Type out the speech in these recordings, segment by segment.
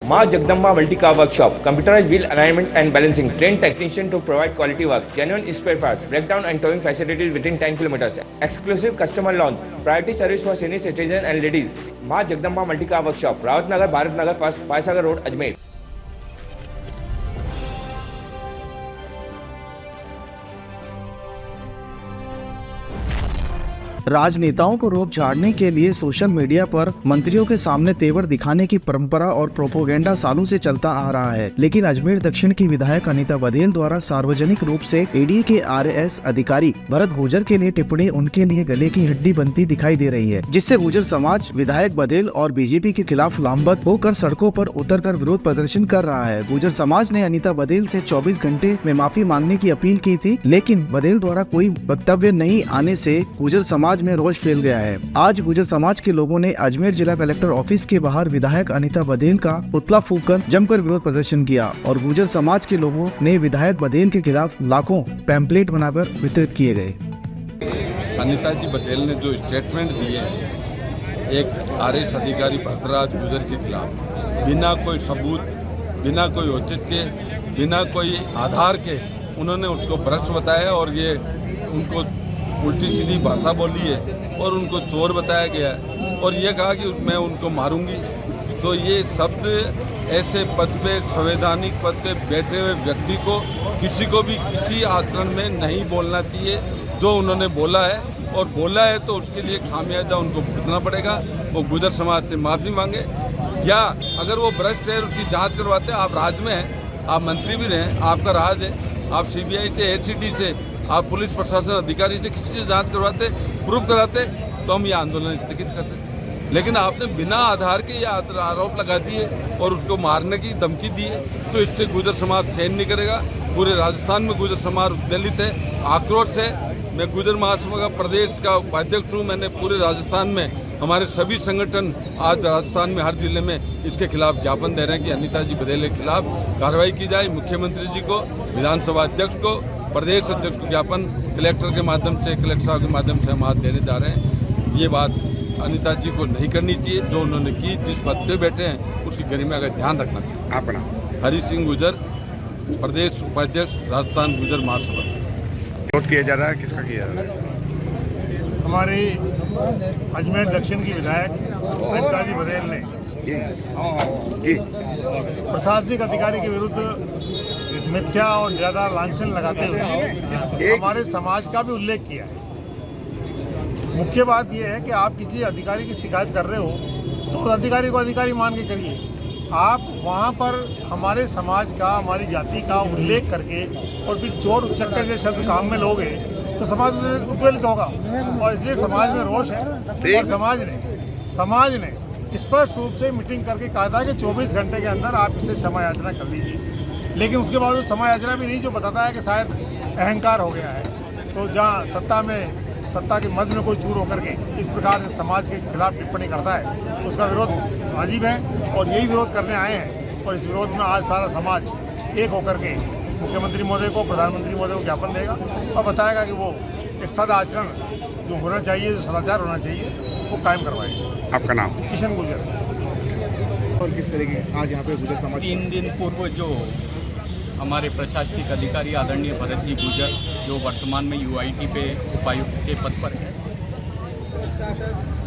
Ma Jagdamba Multi-Car Workshop, computerized wheel alignment and balancing, trained technician to provide quality work, genuine spare parts, breakdown and towing facilities within 10 kilometers, exclusive customer lounge, priority service for senior citizens and ladies. Ma Jagdamba Multi-Car Workshop, Rawat Nagar, Bharat Nagar, First, Faisagar Road, Ajmer. राजनेताओं को रोब झाड़ने के लिए social media पर मंत्रियों के सामने तेवर दिखाने की परंपरा और प्रोपोगेंडा सालों से चलता आ रहा है, लेकिन अजमेर दक्षिण की विधायक अनीता बघेल द्वारा सार्वजनिक रूप से एडी के आरएएस अधिकारी भरत गुर्जर के लिए टिप्पणी उनके लिए गले की हड्डी बनती दिखाई दे रही है, जिससे गुर्जर समाज विधायक बघेल और बीजेपी के खिलाफ लामबंद होकर सड़कों पर उतरकर विरोध प्रदर्शन कर रहा है। गुर्जर समाज ने अनीता बघेल से 24 घंटे में माफी मांगने की अपील की थी, लेकिन बघेल द्वारा कोई वक्तव्य नहीं आने से गुर्जर समाज में रोष फैल गया है। आज गुर्जर समाज के लोगों ने अजमेर जिला कलेक्टर ऑफिस के बाहर विधायक अनीता बघेल का पुतला फूंककर जमकर विरोध प्रदर्शन किया और गुर्जर समाज के लोगों ने विधायक बघेल के खिलाफ लाखों पैम्पलेट बनाकर वितरित किए गए। अनीता जी बघेल ने जो स्टेटमेंट दिए एक आरएएस अधिकारी भरतराज गुर्जर के खिलाफ बिना कोई सबूत, बिना कोई औचित्य, बिना कोई आधार के उन्होंने उसको भ्रष्ट बताया और ये उनको उल्टी सीधी भाषा बोली है और उनको चोर बताया गया है और ये कहा कि मैं उनको मारूंगी। तो ये शब्द ऐसे पद पे, संवैधानिक पद पे बैठे हुए व्यक्ति को किसी को भी किसी आचरण में नहीं बोलना चाहिए। जो उन्होंने बोला है और बोला है तो उसके लिए खामियाजा उनको भुगतना पड़ेगा। वो गुर्जर समाज से माफ़ी मांगे या अगर वो भ्रष्ट है उसकी जाँच करवाते। आप राज में हैं, आप मंत्री भी रहे, आपका राज है, आप सीबीआई से, एसीडी से, आप पुलिस प्रशासन अधिकारी से किसी से जांच करवाते, प्रूफ कराते तो हम ये आंदोलन स्थगित करते। लेकिन आपने बिना आधार के ये आरोप लगा दिए और उसको मारने की धमकी दी है, तो इससे गुर्जर समाज सहन नहीं करेगा। पूरे राजस्थान में गुर्जर समाज उद्वेलित है, आक्रोश है। मैं गुर्जर महासभा का प्रदेश का उपाध्यक्ष हूँ। मैंने पूरे राजस्थान में हमारे सभी संगठन आज राजस्थान में हर जिले में इसके खिलाफ ज्ञापन दे रहे हैं कि अनीता जी बघेल के खिलाफ कार्रवाई की जाए। मुख्यमंत्री जी को, विधानसभा अध्यक्ष को, प्रदेश अध्यक्ष को ज्ञापन कलेक्टर के माध्यम से, कलेक्टर साहब के माध्यम से हम आज देने जा रहे हैं। ये बात अनीता जी को नहीं करनी चाहिए। जो उन्होंने की, जिस पद पे बैठे हैं उसकी गरिमा का ध्यान रखना चाहिए। अपना हरि सिंह गुर्जर, प्रदेश उपाध्यक्ष, राजस्थान गुर्जर महासभा। विरोध किया जा रहा है, किसका किया जा रहा है? हमारी अजमेर दक्षिण की विधायक अनीता जी बघेल ने जी प्रशासनिक अधिकारी के विरुद्ध मिथ्या और ज़्यादा लांछन लगाते हुए हमारे समाज का भी उल्लेख किया है। मुख्य बात यह है कि आप किसी अधिकारी की शिकायत कर रहे हो तो उस अधिकारी को अधिकारी मान के करिए। आप वहाँ पर हमारे समाज का, हमारी जाति का उल्लेख करके और फिर चोर उच्चकर के शब्द काम में लोगे तो समाज उद्वेलित होगा और इसलिए समाज में रोष है। और समाज ने स्पष्ट रूप से मीटिंग करके कहा था कि 24 घंटे के अंदर आप इसे क्षमा याचना कर लीजिए, लेकिन उसके बाद क्षमा याचना भी नहीं, जो बताता है कि शायद अहंकार हो गया है। तो जहाँ सत्ता के मध्य में कोई चूर होकर के इस प्रकार से समाज के खिलाफ टिप्पणी करता है तो उसका विरोध वाजिब है और यही विरोध करने आए हैं। और इस विरोध में आज सारा समाज एक होकर के मुख्यमंत्री महोदय को, प्रधानमंत्री महोदय को ज्ञापन देगा और बताएगा कि वो एक सदाचरण जो होना चाहिए, जो सदाचार होना चाहिए, वो कायम करवाएगा। आपका नाम? किशन गुर्जर। और किस तरीके आज यहाँ पे गुर्जर समाज 3 दिन पूर्व जो हमारे प्रशासनिक अधिकारी आदरणीय भरत जी गुर्जर, जो वर्तमान में यूआईटी पे उपायुक्त के पद पर है,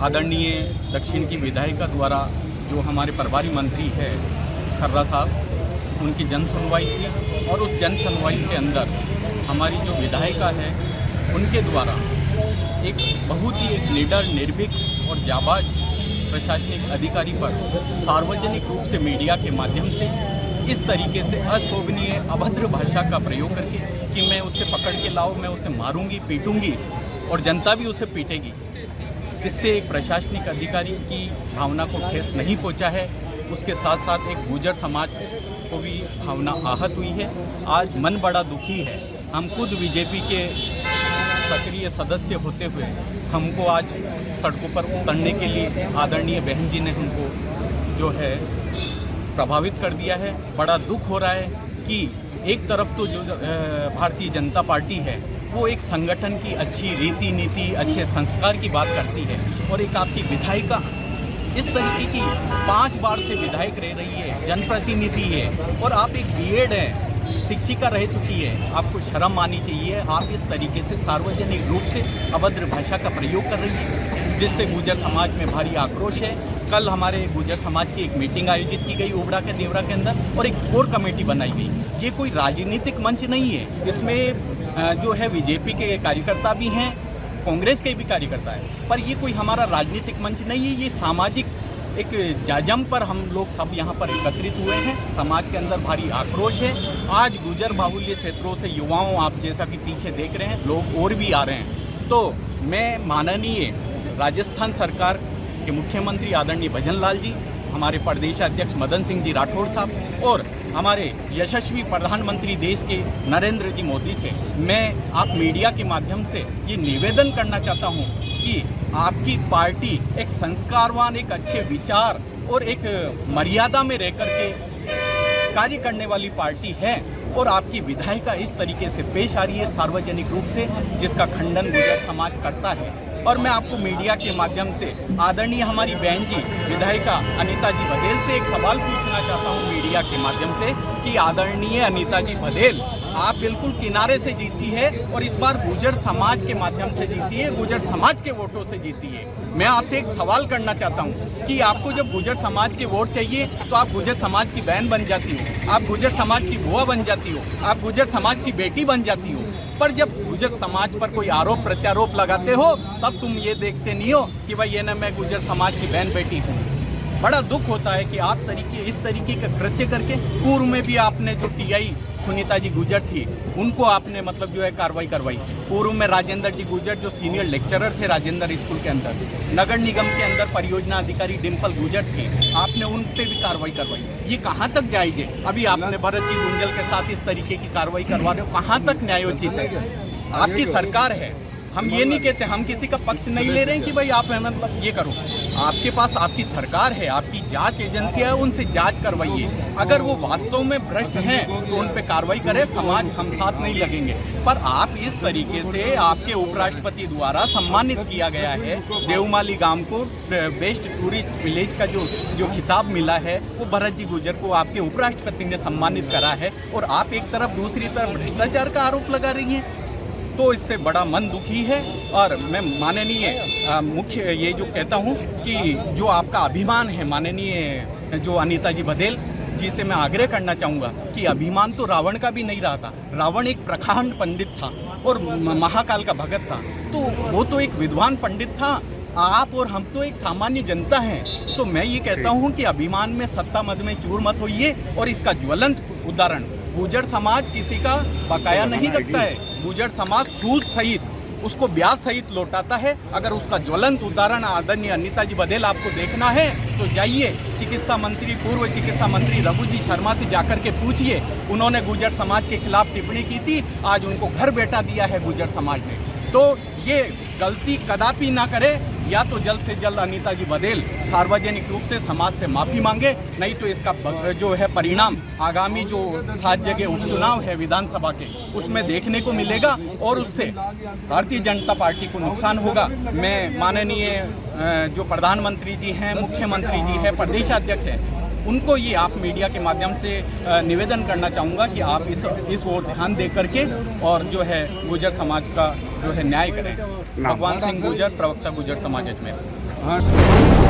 आदरणीय दक्षिण की विधायिका द्वारा जो हमारे प्रभारी मंत्री है खर्रा साहब, उनकी जन सुनवाई थी और उस जन सुनवाई के अंदर हमारी जो विधायिका है उनके द्वारा एक बहुत ही निडर, निर्भीक और जाबाज प्रशासनिक अधिकारी पर सार्वजनिक रूप से मीडिया के माध्यम से इस तरीके से अशोभनीय, अभद्र भाषा का प्रयोग करके कि मैं उसे पकड़ के लाऊं, मैं उसे मारूंगी, पीटूंगी और जनता भी उसे पीटेगी, इससे एक प्रशासनिक अधिकारी की भावना को ठेस नहीं पहुंचा है। उसके साथ साथ एक गुर्जर समाज को भी भावना आहत हुई है। आज मन बड़ा दुखी है। हम खुद बीजेपी के सक्रिय सदस्य होते हुए हमको आज सड़कों पर उतरने के लिए आदरणीय बहन जी ने हमको जो है प्रभावित कर दिया है। बड़ा दुख हो रहा है कि एक तरफ तो जो भारतीय जनता पार्टी है वो एक संगठन की अच्छी रीति नीति, अच्छे संस्कार की बात करती है और एक आपकी विधायिका इस तरीके की 5 बार से विधायक रह रही है, जनप्रतिनिधि है और आप एक बीएड है, शिक्षिका रह चुकी है, आपको शर्म आनी चाहिए। आप इस तरीके से सार्वजनिक रूप से अभद्र भाषा का प्रयोग कर रही है, जिससे गुर्जर समाज में भारी आक्रोश है। कल हमारे गुर्जर समाज की एक मीटिंग आयोजित की गई ओबड़ा के देवरा के अंदर और एक कोर कमेटी बनाई गई। ये कोई राजनीतिक मंच नहीं है, इसमें जो है बीजेपी के कार्यकर्ता भी हैं, कांग्रेस के भी कार्यकर्ता है, पर ये कोई हमारा राजनीतिक मंच नहीं है। ये सामाजिक एक जाजम पर हम लोग सब यहाँ पर एकत्रित हुए हैं। समाज के अंदर भारी आक्रोश है। आज गुर्जर बाहुल्य क्षेत्रों से युवाओं, आप जैसा कि पीछे देख रहे हैं, लोग और भी आ रहे हैं। तो मैं माननीय राजस्थान सरकार के मुख्यमंत्री आदरणीय भजन लाल जी, हमारे प्रदेश अध्यक्ष मदन सिंह जी राठौड़ साहब और हमारे यशस्वी प्रधानमंत्री देश के नरेंद्र जी मोदी से मैं आप मीडिया के माध्यम से ये निवेदन करना चाहता हूँ कि आपकी पार्टी एक संस्कारवान, एक अच्छे विचार और एक मर्यादा में रहकर के कार्य करने वाली पार्टी है और आपकी विधायिका इस तरीके से पेश आ रही है सार्वजनिक रूप से, जिसका खंडन गुर्जर समाज करता है। और मैं आपको मीडिया के माध्यम से आदरणीय हमारी बहन जी विधायिका अनीता जी बघेल से एक सवाल पूछना चाहता हूं मीडिया के माध्यम से कि आदरणीय अनीता जी बघेल, आप बिल्कुल किनारे से जीती है और इस बार गुर्जर समाज के माध्यम से जीती है, गुर्जर समाज के वोटों से जीती है। मैं आपसे एक सवाल करना चाहता हूं कि आपको जब गुर्जर समाज के वोट चाहिए तो आप गुर्जर समाज की बहन बन जाती हो, आप गुर्जर समाज की बुआ बन जाती हो, आप गुर्जर समाज की बेटी बन जाती हो, पर जब गुर्जर समाज पर कोई आरोप प्रत्यारोप लगाते हो तब तुम ये देखते नहीं हो कि भाई ये ना मैं गुर्जर समाज की बहन बेटी हूँ। बड़ा दुख होता है कि आप इस तरीके का कृत्य करके, पूर्व में भी आपने जो टीआई सुनीता जी गुर्जर थी उनको आपने मतलब जो है कार्रवाई करवाई। पूर्व में राजेंद्र जी गुर्जर जो सीनियर लेक्चरर थे राजेंद्र स्कूल के अंदर, नगर निगम के अंदर परियोजना अधिकारी डिम्पल गुर्जर थी, आपने उन पे भी कार्रवाई करवाई। ये कहाँ तक जायज है? अभी आपने भरत जी गुंजल के साथ इस तरीके की कार्रवाई करवा रहे हो, कहाँ तक न्यायोचित है? आपकी सरकार है, हम ये नहीं कहते, हम किसी का पक्ष नहीं ले रहे हैं कि भाई आप मतलब ये करो। आपके पास आपकी सरकार है, आपकी जांच एजेंसियां है, उनसे जांच करवाइए। अगर वो वास्तव में भ्रष्ट हैं तो उन पे कार्रवाई करें, समाज हम साथ नहीं लगेंगे। पर आप इस तरीके से, आपके उपराष्ट्रपति द्वारा सम्मानित किया गया है देवमाली गांव को बेस्ट टूरिस्ट विलेज का जो खिताब मिला है वो भरत जी गुर्जर को आपके उपराष्ट्रपति ने सम्मानित करा है और आप एक तरफ दूसरी तरफ भ्रष्टाचार का आरोप लगा रही हैं। तो इससे बड़ा मन दुखी है और मैं माननीय मुख्य ये जो कहता हूँ कि जो आपका अभिमान है माननीय जो अनीता जी बघेल जी से मैं आग्रह करना चाहूँगा कि अभिमान तो रावण का भी नहीं रहा था। रावण एक प्रकांड पंडित था और महाकाल का भगत था, तो वो तो एक विद्वान पंडित था। आप और हम तो एक सामान्य जनता हैं। तो मैं ये कहता हूँ कि अभिमान में, सत्ता मद में चूर मत होइए। और इसका ज्वलंत उदाहरण, गुर्जर समाज किसी का बकाया नहीं रखता है, गुर्जर समाज सूद सहित उसको ब्याज सहित लौटाता है। अगर उसका ज्वलंत उदाहरण आदरणीय अनीता जी बघेल आपको देखना है तो जाइए चिकित्सा मंत्री, पूर्व चिकित्सा मंत्री रघु जी शर्मा से जाकर के पूछिए, उन्होंने गुर्जर समाज के खिलाफ टिप्पणी की थी, आज उनको घर बैठा दिया है गुर्जर समाज ने। तो ये गलती कदापि ना करे, या तो जल्द से जल्द अनीता जी बघेल सार्वजनिक रूप से समाज से माफ़ी मांगे, नहीं तो इसका जो है परिणाम आगामी जो 7 जगह उपचुनाव है विधानसभा के उसमें देखने को मिलेगा और उससे भारतीय जनता पार्टी को नुकसान होगा। मैं माननीय जो प्रधानमंत्री जी हैं, मुख्यमंत्री जी हैं, प्रदेशाध्यक्ष हैं, उनको ये आप मीडिया के माध्यम से निवेदन करना चाहूँगा कि आप इस ओर ध्यान दे करके और जो है गुर्जर समाज का जो है न्याय करें। भगवान सिंह गुर्जर, प्रवक्ता गुर्जर समाज अजमेर।